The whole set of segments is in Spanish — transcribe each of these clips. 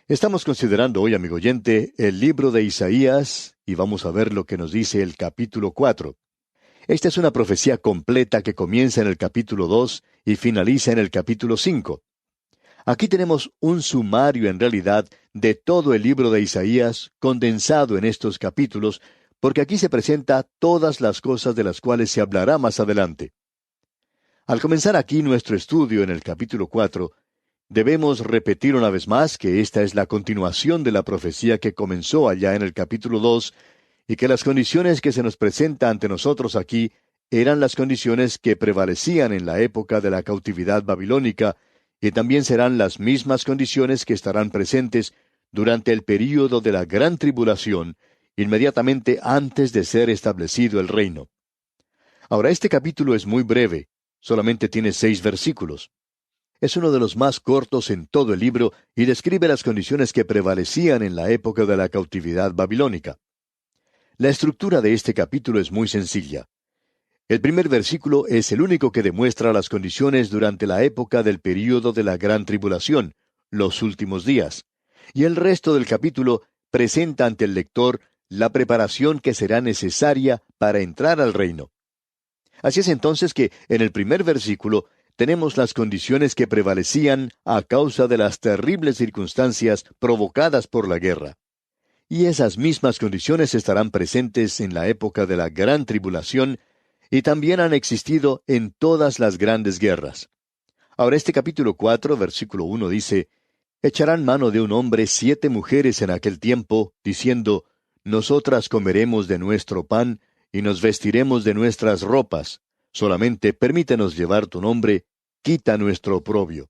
Estamos considerando hoy, amigo oyente, el libro de Isaías y vamos a ver lo que nos dice el capítulo 4. Esta es una profecía completa que comienza en el capítulo 2 y finaliza en el capítulo 5. Aquí tenemos un sumario en realidad de todo el libro de Isaías condensado en estos capítulos, porque aquí se presenta todas las cosas de las cuales se hablará más adelante. Al comenzar aquí nuestro estudio en el capítulo 4, debemos repetir una vez más que esta es la continuación de la profecía que comenzó allá en el capítulo 2 y que las condiciones que se nos presenta ante nosotros aquí eran las condiciones que prevalecían en la época de la cautividad babilónica y también serán las mismas condiciones que estarán presentes durante el período de la gran tribulación, inmediatamente antes de ser establecido el reino. Ahora, este capítulo es muy breve, solamente tiene 6 versículos. Es uno de los más cortos en todo el libro y describe las condiciones que prevalecían en la época de la cautividad babilónica. La estructura de este capítulo es muy sencilla. El primer versículo es el único que demuestra las condiciones durante la época del período de la gran tribulación, los últimos días, y el resto del capítulo presenta ante el lector la preparación que será necesaria para entrar al reino. Así es entonces que en el primer versículo tenemos las condiciones que prevalecían a causa de las terribles circunstancias provocadas por la guerra. Y esas mismas condiciones estarán presentes en la época de la gran tribulación y también han existido en todas las grandes guerras. Ahora este capítulo 4, versículo 1 dice, «Echarán mano de un hombre 7 mujeres en aquel tiempo, diciendo, Nosotras comeremos de nuestro pan y nos vestiremos de nuestras ropas. Solamente permítenos llevar tu nombre, quita nuestro oprobio».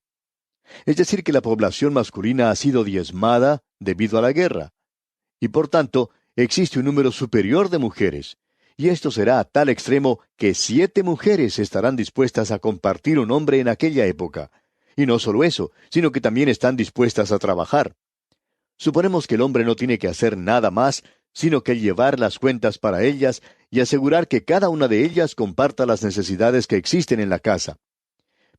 Es decir, que la población masculina ha sido diezmada debido a la guerra. Y por tanto, existe un número superior de mujeres. Y esto será a tal extremo que 7 mujeres estarán dispuestas a compartir un hombre en aquella época. Y no solo eso, sino que también están dispuestas a trabajar. Suponemos que el hombre no tiene que hacer nada más, sino que llevar las cuentas para ellas y asegurar que cada una de ellas comparta las necesidades que existen en la casa.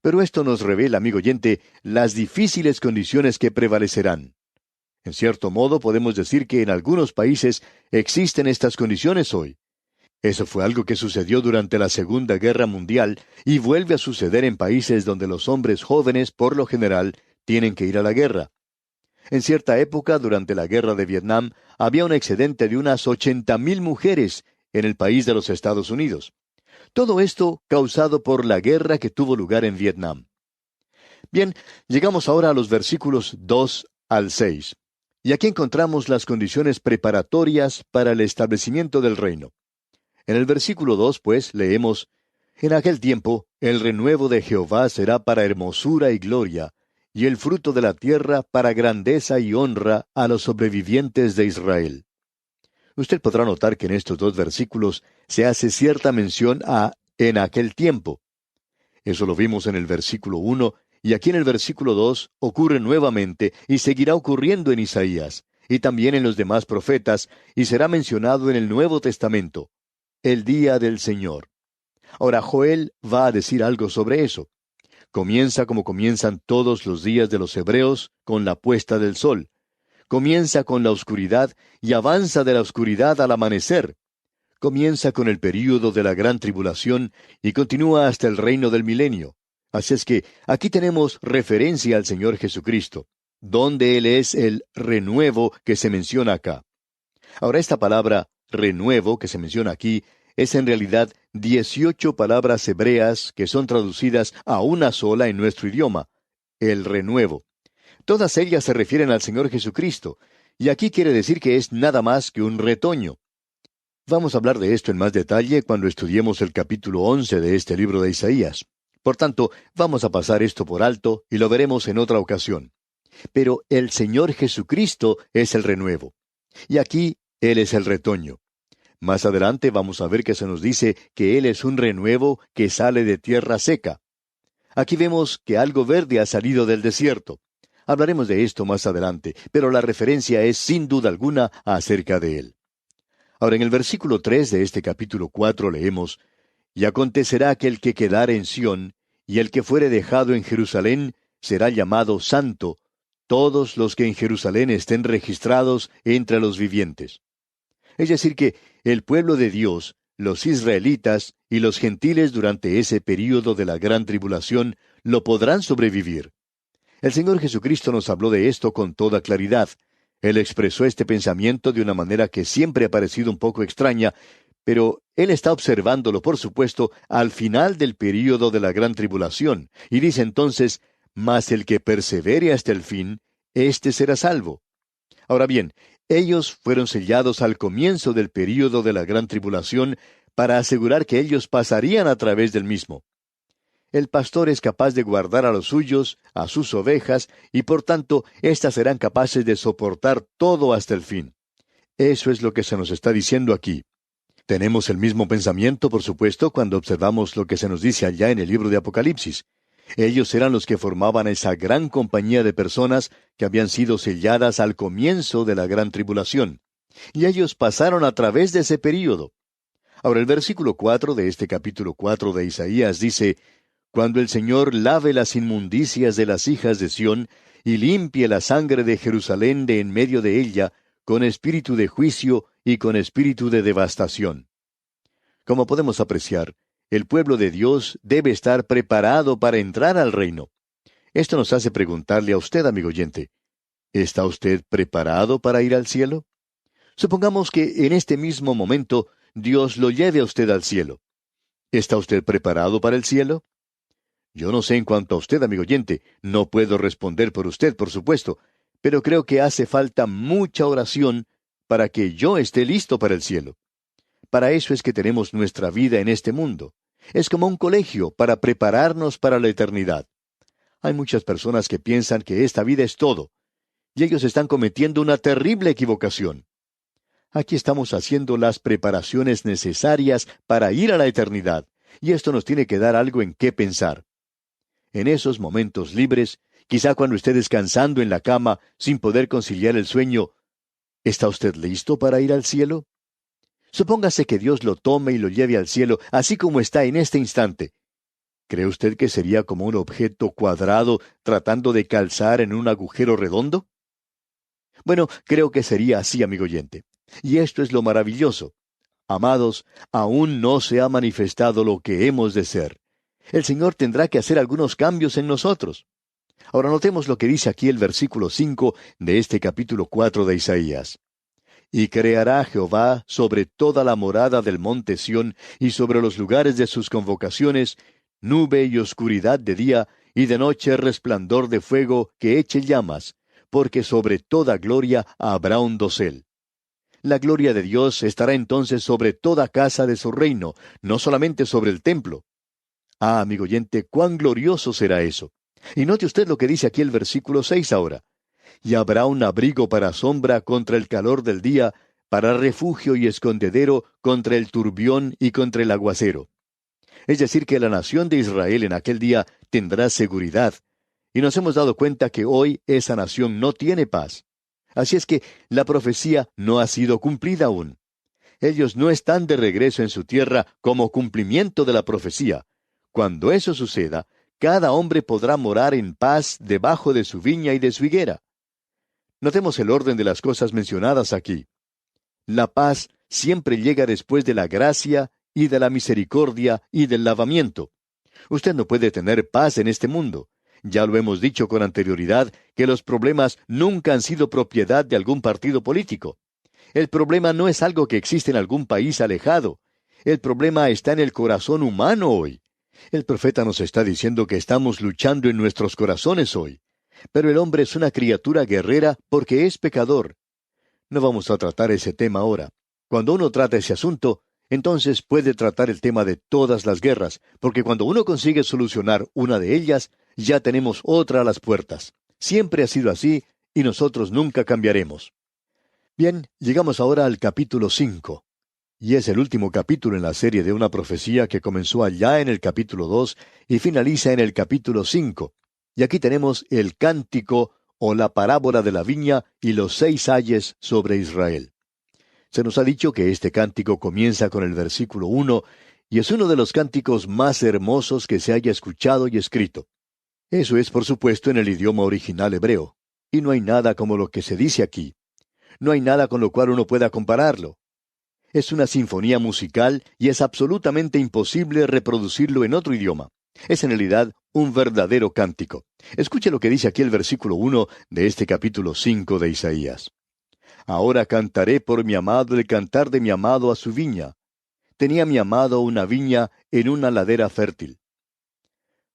Pero esto nos revela, amigo oyente, las difíciles condiciones que prevalecerán. En cierto modo, podemos decir que en algunos países existen estas condiciones hoy. Eso fue algo que sucedió durante la Segunda Guerra Mundial y vuelve a suceder en países donde los hombres jóvenes, por lo general, tienen que ir a la guerra. En cierta época, durante la guerra de Vietnam, había un excedente de unas 80,000 mujeres en el país de los Estados Unidos. Todo esto causado por la guerra que tuvo lugar en Vietnam. Bien, llegamos ahora a los versículos 2 al 6. Y aquí encontramos las condiciones preparatorias para el establecimiento del reino. En el versículo 2, pues, leemos, «En aquel tiempo, el renuevo de Jehová será para hermosura y gloria, y el fruto de la tierra para grandeza y honra a los sobrevivientes de Israel». Usted podrá notar que en estos 2 versículos se hace cierta mención a «en aquel tiempo». Eso lo vimos en el versículo 1, y aquí en el versículo 2 ocurre nuevamente y seguirá ocurriendo en Isaías, y también en los demás profetas, y será mencionado en el Nuevo Testamento, el día del Señor. Ahora Joel va a decir algo sobre eso. Comienza como comienzan todos los días de los hebreos, con la puesta del sol. Comienza con la oscuridad y avanza de la oscuridad al amanecer. Comienza con el período de la gran tribulación y continúa hasta el reino del milenio. Así es que aquí tenemos referencia al Señor Jesucristo, donde Él es el renuevo que se menciona acá. Ahora esta palabra renuevo que se menciona aquí es en realidad 18 palabras hebreas que son traducidas a una sola en nuestro idioma, el renuevo. Todas ellas se refieren al Señor Jesucristo, y aquí quiere decir que es nada más que un retoño. Vamos a hablar de esto en más detalle cuando estudiemos el capítulo 11 de este libro de Isaías. Por tanto, vamos a pasar esto por alto y lo veremos en otra ocasión. Pero el Señor Jesucristo es el renuevo. Y aquí Él es el retoño. Más adelante vamos a ver que se nos dice que Él es un renuevo que sale de tierra seca. Aquí vemos que algo verde ha salido del desierto. Hablaremos de esto más adelante, pero la referencia es sin duda alguna acerca de Él. Ahora en el versículo 3 de este capítulo 4 leemos, «Y acontecerá que el que quedare en Sión, y el que fuere dejado en Jerusalén, será llamado santo, todos los que en Jerusalén estén registrados entre los vivientes. Es decir que el pueblo de Dios, los israelitas y los gentiles durante ese período de la gran tribulación lo podrán sobrevivir. El Señor Jesucristo nos habló de esto con toda claridad. Él expresó este pensamiento de una manera que siempre ha parecido un poco extraña, pero Él está observándolo, por supuesto, al final del período de la gran tribulación, y dice entonces, «Mas el que persevere hasta el fin, éste será salvo». Ahora bien, ellos fueron sellados al comienzo del período de la gran tribulación para asegurar que ellos pasarían a través del mismo. El pastor es capaz de guardar a los suyos, a sus ovejas, y por tanto, éstas serán capaces de soportar todo hasta el fin. Eso es lo que se nos está diciendo aquí. Tenemos el mismo pensamiento, por supuesto, cuando observamos lo que se nos dice allá en el libro de Apocalipsis. Ellos eran los que formaban esa gran compañía de personas que habían sido selladas al comienzo de la gran tribulación. Y ellos pasaron a través de ese período. Ahora el versículo 4 de este capítulo 4 de Isaías dice, «Cuando el Señor lave las inmundicias de las hijas de Sión, y limpie la sangre de Jerusalén de en medio de ella, con espíritu de juicio y con espíritu de devastación». Como podemos apreciar, el pueblo de Dios debe estar preparado para entrar al reino. Esto nos hace preguntarle a usted, amigo oyente, ¿está usted preparado para ir al cielo? Supongamos que en este mismo momento Dios lo lleve a usted al cielo. ¿Está usted preparado para el cielo? Yo no sé en cuanto a usted, amigo oyente, no puedo responder por usted, por supuesto, pero creo que hace falta mucha oración para que yo esté listo para el cielo. Para eso es que tenemos nuestra vida en este mundo. Es como un colegio para prepararnos para la eternidad. Hay muchas personas que piensan que esta vida es todo, y ellos están cometiendo una terrible equivocación. Aquí estamos haciendo las preparaciones necesarias para ir a la eternidad, y esto nos tiene que dar algo en qué pensar. En esos momentos libres, quizá cuando esté descansando en la cama sin poder conciliar el sueño, ¿está usted listo para ir al cielo? Supóngase que Dios lo tome y lo lleve al cielo, así como está en este instante. ¿Cree usted que sería como un objeto cuadrado tratando de calzar en un agujero redondo? Bueno, creo que sería así, amigo oyente. Y esto es lo maravilloso. Amados, aún no se ha manifestado lo que hemos de ser. El Señor tendrá que hacer algunos cambios en nosotros. Ahora notemos lo que dice aquí el versículo 5 de este capítulo 4 de Isaías. «Y creará Jehová sobre toda la morada del monte Sión y sobre los lugares de sus convocaciones, nube y oscuridad de día, y de noche resplandor de fuego que eche llamas, porque sobre toda gloria habrá un dosel». La gloria de Dios estará entonces sobre toda casa de su reino, no solamente sobre el templo. Ah, amigo oyente, cuán glorioso será eso. Y note usted lo que dice aquí el versículo 6 ahora. «Y habrá un abrigo para sombra contra el calor del día, para refugio y escondedero contra el turbión y contra el aguacero». Es decir, que la nación de Israel en aquel día tendrá seguridad. Y nos hemos dado cuenta que hoy esa nación no tiene paz. Así es que la profecía no ha sido cumplida aún. Ellos no están de regreso en su tierra como cumplimiento de la profecía. Cuando eso suceda, cada hombre podrá morar en paz debajo de su viña y de su higuera. Notemos el orden de las cosas mencionadas aquí. La paz siempre llega después de la gracia y de la misericordia y del lavamiento. Usted no puede tener paz en este mundo. Ya lo hemos dicho con anterioridad, que los problemas nunca han sido propiedad de algún partido político. El problema no es algo que existe en algún país alejado. El problema está en el corazón humano hoy. El profeta nos está diciendo que estamos luchando en nuestros corazones hoy. Pero el hombre es una criatura guerrera porque es pecador. No vamos a tratar ese tema ahora. Cuando uno trata ese asunto, entonces puede tratar el tema de todas las guerras, porque cuando uno consigue solucionar una de ellas, ya tenemos otra a las puertas. Siempre ha sido así, y nosotros nunca cambiaremos. Bien, llegamos ahora al capítulo 5. Y es el último capítulo en la serie de una profecía que comenzó allá en el capítulo 2 y finaliza en el capítulo 5. Y aquí tenemos el cántico o la parábola de la viña y los 6 ayes sobre Israel. Se nos ha dicho que este cántico comienza con el versículo 1 y es uno de los cánticos más hermosos que se haya escuchado y escrito. Eso es, por supuesto, en el idioma original hebreo. Y no hay nada como lo que se dice aquí. No hay nada con lo cual uno pueda compararlo. Es una sinfonía musical y es absolutamente imposible reproducirlo en otro idioma. Es en realidad un verdadero cántico. Escuche lo que dice aquí el versículo 1 de este capítulo 5 de Isaías. Ahora cantaré por mi amado el cantar de mi amado a su viña. Tenía mi amado una viña en una ladera fértil.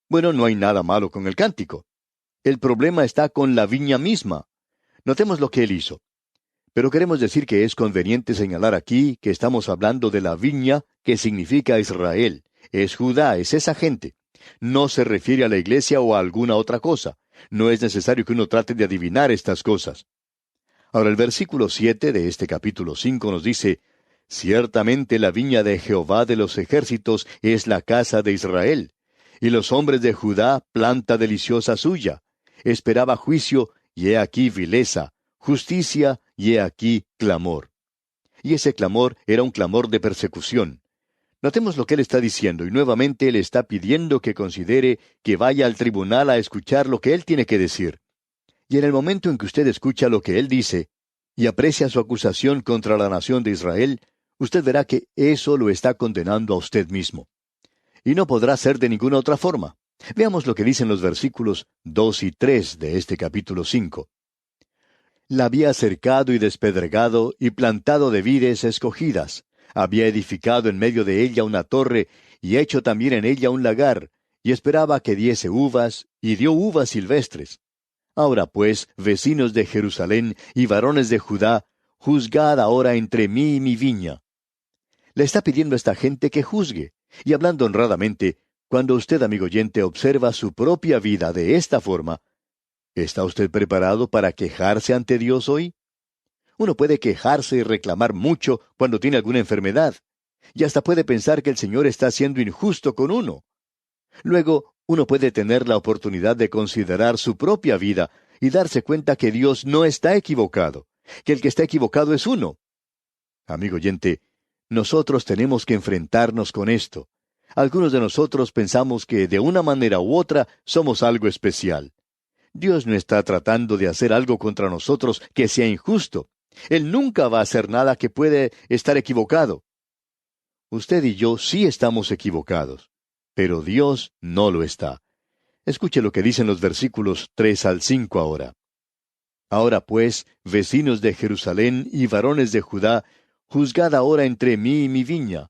Bueno, no hay nada malo con el cántico. El problema está con la viña misma. Notemos lo que él hizo. Pero queremos decir que es conveniente señalar aquí que estamos hablando de la viña que significa Israel. Es Judá, es esa gente. No se refiere a la iglesia o a alguna otra cosa. No es necesario que uno trate de adivinar estas cosas. Ahora el versículo 7 de este capítulo 5 nos dice, Ciertamente la viña de Jehová de los ejércitos es la casa de Israel, y los hombres de Judá planta deliciosa suya. Esperaba juicio, y he aquí vileza, justicia, y he aquí clamor. Y ese clamor era un clamor de persecución. Notemos lo que él está diciendo, y nuevamente él está pidiendo que considere que vaya al tribunal a escuchar lo que él tiene que decir. Y en el momento en que usted escucha lo que él dice, y aprecia su acusación contra la nación de Israel, usted verá que eso lo está condenando a usted mismo. Y no podrá ser de ninguna otra forma. Veamos lo que dicen los versículos 2 y 3 de este capítulo 5. La había cercado y despedregado y plantado de vides escogidas. Había edificado en medio de ella una torre y hecho también en ella un lagar, y esperaba que diese uvas, y dio uvas silvestres. Ahora pues, vecinos de Jerusalén y varones de Judá, juzgad ahora entre mí y mi viña. Le está pidiendo a esta gente que juzgue. Y hablando honradamente, cuando usted, amigo oyente, observa su propia vida de esta forma, ¿está usted preparado para quejarse ante Dios hoy? Uno puede quejarse y reclamar mucho cuando tiene alguna enfermedad, y hasta puede pensar que el Señor está siendo injusto con uno. Luego, uno puede tener la oportunidad de considerar su propia vida y darse cuenta que Dios no está equivocado, que el que está equivocado es uno. Amigo oyente, nosotros tenemos que enfrentarnos con esto. Algunos de nosotros pensamos que de una manera u otra somos algo especial. Dios no está tratando de hacer algo contra nosotros que sea injusto. Él nunca va a hacer nada que puede estar equivocado. Usted y yo sí estamos equivocados, pero Dios no lo está. Escuche lo que dicen los versículos 3 al 5 ahora. Ahora pues, vecinos de Jerusalén y varones de Judá, juzgad ahora entre mí y mi viña.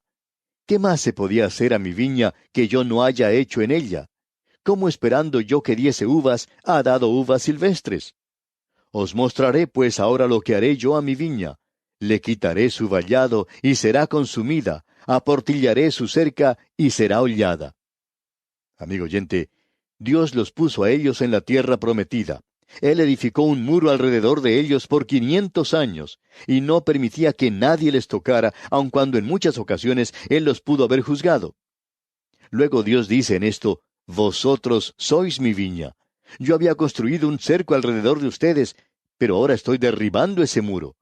¿Qué más se podía hacer a mi viña que yo no haya hecho en ella? ¿Cómo esperando yo que diese uvas, ha dado uvas silvestres? Os mostraré pues ahora lo que haré yo a mi viña. Le quitaré su vallado, y será consumida, aportillaré su cerca, y será hollada. Amigo oyente, Dios los puso a ellos en la tierra prometida. Él edificó un muro alrededor de ellos por 500 años, y no permitía que nadie les tocara, aun cuando en muchas ocasiones Él los pudo haber juzgado. Luego Dios dice en esto, Vosotros sois mi viña. Yo había construido un cerco alrededor de ustedes, pero ahora estoy derribando ese muro.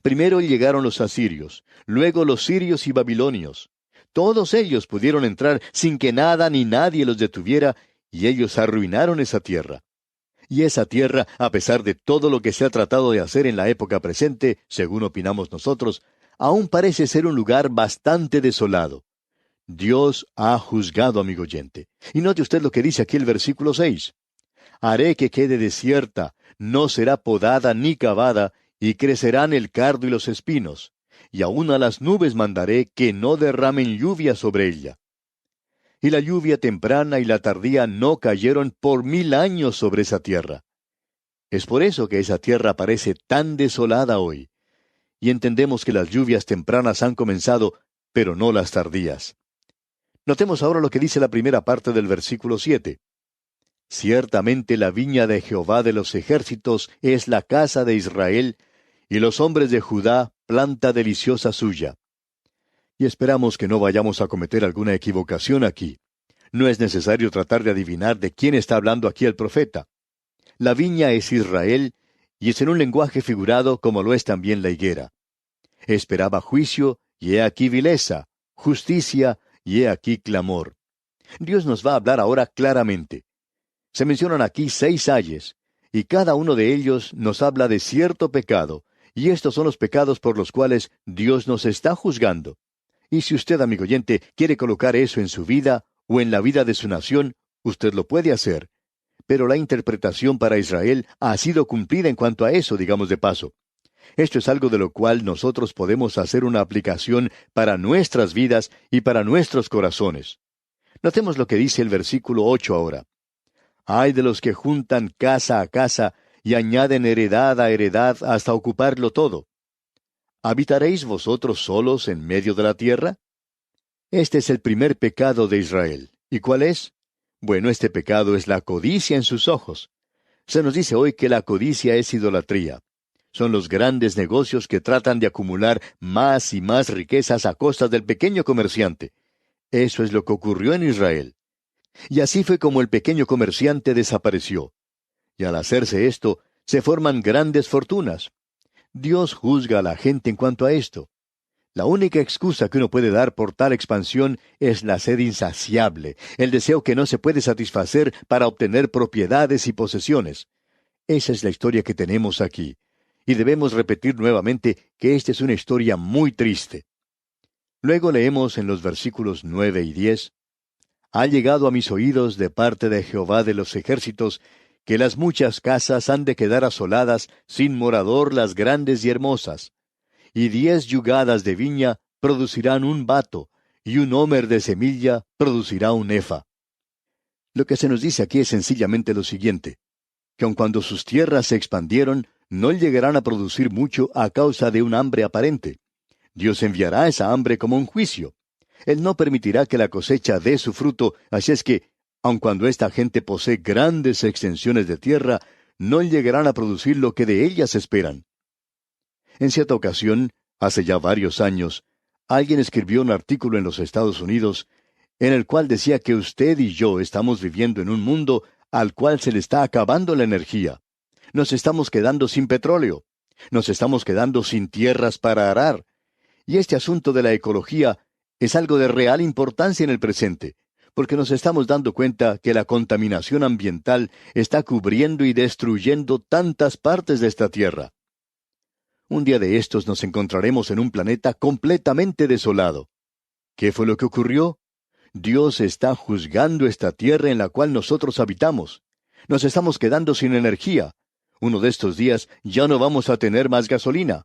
Primero llegaron los asirios, luego los sirios y babilonios. Todos ellos pudieron entrar sin que nada ni nadie los detuviera, y ellos arruinaron esa tierra. Y esa tierra, a pesar de todo lo que se ha tratado de hacer en la época presente, según opinamos nosotros, aún parece ser un lugar bastante desolado. Dios ha juzgado, amigo oyente. Y note usted lo que dice aquí el versículo 6. Haré que quede desierta, no será podada ni cavada, y crecerán el cardo y los espinos. Y aun a las nubes mandaré que no derramen lluvia sobre ella. Y la lluvia temprana y la tardía no cayeron por 1000 años sobre esa tierra. Es por eso que esa tierra parece tan desolada hoy. Y entendemos que las lluvias tempranas han comenzado, pero no las tardías. Notemos ahora lo que dice la primera parte del versículo 7. Ciertamente la viña de Jehová de los ejércitos es la casa de Israel, y los hombres de Judá planta deliciosa suya. Y esperamos que no vayamos a cometer alguna equivocación aquí. No es necesario tratar de adivinar de quién está hablando aquí el profeta. La viña es Israel, y es en un lenguaje figurado como lo es también la higuera. Esperaba juicio, y he aquí vileza, justicia, y he aquí clamor. Dios nos va a hablar ahora claramente. Se mencionan aquí 6 ayes, y cada uno de ellos nos habla de cierto pecado, y estos son los pecados por los cuales Dios nos está juzgando. Y si usted, amigo oyente, quiere colocar eso en su vida o en la vida de su nación, usted lo puede hacer. Pero la interpretación para Israel ha sido cumplida en cuanto a eso, digamos de paso. Esto es algo de lo cual nosotros podemos hacer una aplicación para nuestras vidas y para nuestros corazones. Notemos lo que dice el versículo 8 ahora. Ay de los que juntan casa a casa y añaden heredad a heredad hasta ocuparlo todo. ¿Habitaréis vosotros solos en medio de la tierra? Este es el primer pecado de Israel. ¿Y cuál es? Bueno, este pecado es la codicia en sus ojos. Se nos dice hoy que la codicia es idolatría. Son los grandes negocios que tratan de acumular más y más riquezas a costa del pequeño comerciante. Eso es lo que ocurrió en Israel. Y así fue como el pequeño comerciante desapareció. Y al hacerse esto, se forman grandes fortunas. Dios juzga a la gente en cuanto a esto. La única excusa que uno puede dar por tal expansión es la sed insaciable, el deseo que no se puede satisfacer para obtener propiedades y posesiones. Esa es la historia que tenemos aquí. Y debemos repetir nuevamente que esta es una historia muy triste. Luego leemos en los versículos 9 y 10, Ha llegado a mis oídos de parte de Jehová de los ejércitos, que las muchas casas han de quedar asoladas, sin morador las grandes y hermosas. Y 10 yugadas de viña producirán un bato, y un homer de semilla producirá un efa. Lo que se nos dice aquí es sencillamente lo siguiente, que aun cuando sus tierras se expandieron, no llegarán a producir mucho a causa de un hambre aparente. Dios enviará esa hambre como un juicio. Él no permitirá que la cosecha dé su fruto, así es que, aun cuando esta gente posee grandes extensiones de tierra, no llegarán a producir lo que de ellas esperan. En cierta ocasión, hace ya varios años, alguien escribió un artículo en los Estados Unidos en el cual decía que usted y yo estamos viviendo en un mundo al cual se le está acabando la energía. Nos estamos quedando sin petróleo. Nos estamos quedando sin tierras para arar. Y este asunto de la ecología es algo de real importancia en el presente, porque nos estamos dando cuenta que la contaminación ambiental está cubriendo y destruyendo tantas partes de esta tierra. Un día de estos nos encontraremos en un planeta completamente desolado. ¿Qué fue lo que ocurrió? Dios está juzgando esta tierra en la cual nosotros habitamos. Nos estamos quedando sin energía. Uno de estos días ya no vamos a tener más gasolina.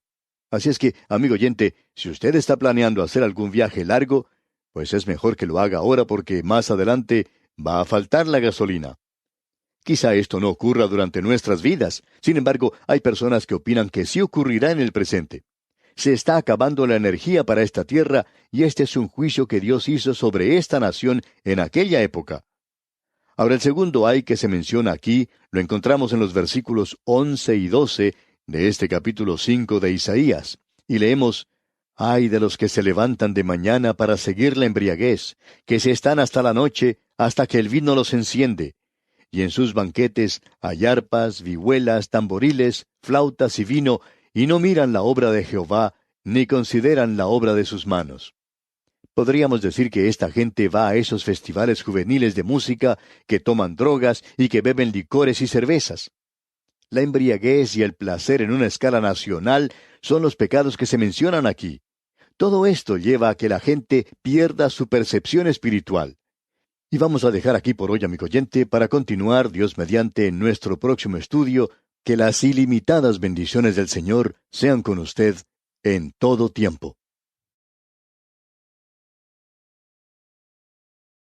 Así es que, amigo oyente, si usted está planeando hacer algún viaje largo, pues es mejor que lo haga ahora porque más adelante va a faltar la gasolina. Quizá esto no ocurra durante nuestras vidas. Sin embargo, hay personas que opinan que sí ocurrirá en el presente. Se está acabando la energía para esta tierra y este es un juicio que Dios hizo sobre esta nación en aquella época. Ahora el segundo ay que se menciona aquí lo encontramos en los versículos 11 y 12 de este capítulo 5 de Isaías. Y leemos, Ay de los que se levantan de mañana para seguir la embriaguez, que se están hasta la noche, hasta que el vino los enciende. Y en sus banquetes hay arpas, vihuelas, tamboriles, flautas y vino, y no miran la obra de Jehová, ni consideran la obra de sus manos. Podríamos decir que esta gente va a esos festivales juveniles de música, que toman drogas y que beben licores y cervezas. La embriaguez y el placer en una escala nacional son los pecados que se mencionan aquí. Todo esto lleva a que la gente pierda su percepción espiritual. Y vamos a dejar aquí por hoy, amigo oyente, para continuar, Dios mediante, en nuestro próximo estudio. Que las ilimitadas bendiciones del Señor sean con usted en todo tiempo.